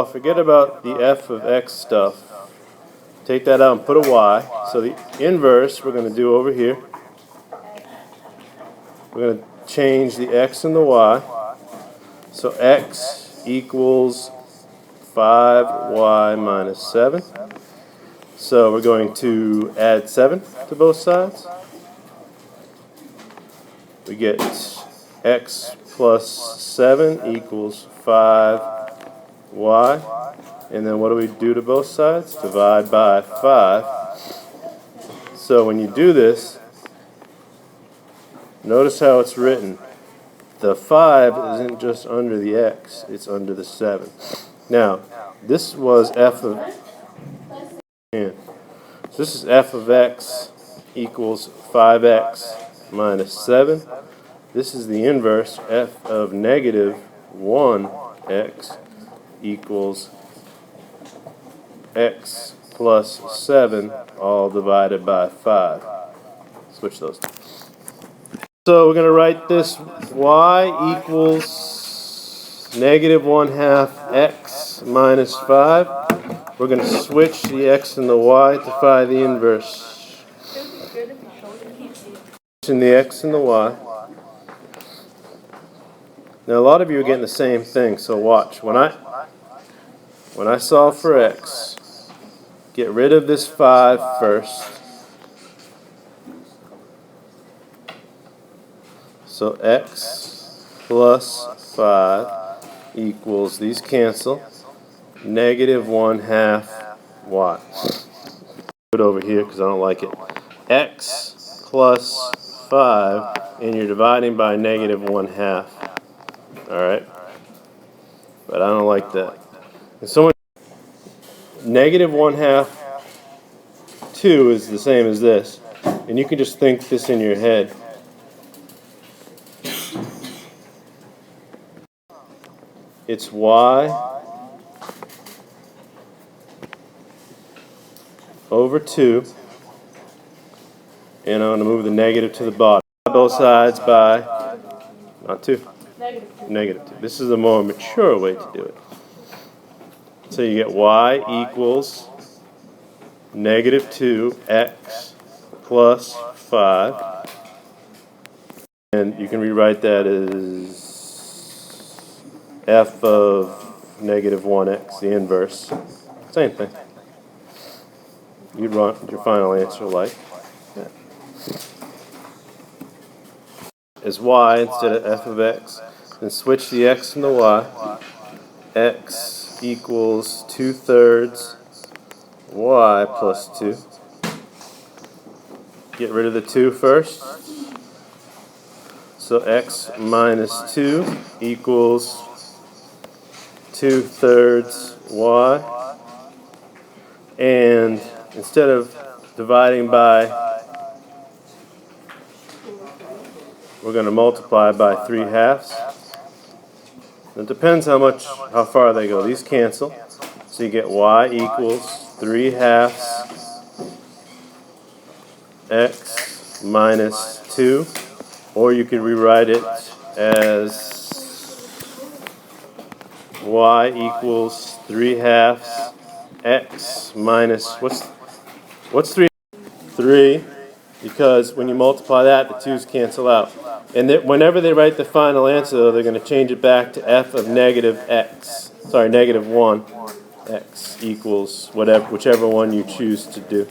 Forget about the f of x stuff. Take that out and put a y. So the inverse we're going to do over here. We're going to change the x and the y. So x equals 5y minus 7. So we're going to add 7 to both sides. We get x plus 7 equals 5y. And then what do we do to both sides? Divide by 5. So when you do this, notice how it's written. The 5 isn't just under the x, it's under the 7. Now, this was f of so this is f of x equals 5x minus 7. This is the inverse, f of negative 1x equals x plus 7 all divided by 5. Switch those. So we're going to write this y equals negative 1/2 x minus 5. We're going to switch the x and the y to find the inverse. Switching the x and the y. Now a lot of you are getting the same thing, so watch. When I solve for x, get rid of this 5 first. So x plus 5 equals, these cancel, negative 1/2 y. Put it over here because I don't like it. X plus 5, and you're dividing by negative 1/2. Alright? But I don't like that. And someone, negative 1/2 2 is the same as this. And you can just think this in your head. It's y over 2, and I'm going to move the negative to the bottom. Both sides by, not 2, negative 2. This is a more mature way to do it. So you get y equals negative 2x plus 5, and you can rewrite that as f of negative 1x, the inverse. Same thing. You'd want your final answer like that. As y instead of f of x. Then switch the x and the y. X equals 2/3 y plus 2. Get rid of the 2 first. So x minus 2 equals 2/3 y, and instead of dividing by, we're going to multiply by 3/2. It depends how far they go. These cancel, so you get y equals 3/2 x minus 2, or you could rewrite it as y equals 3/2 x minus, what's 3? 3, because when you multiply that, the 2's cancel out. And whenever they write the final answer, they're going to change it back to f of negative 1 x equals whichever one you choose to do.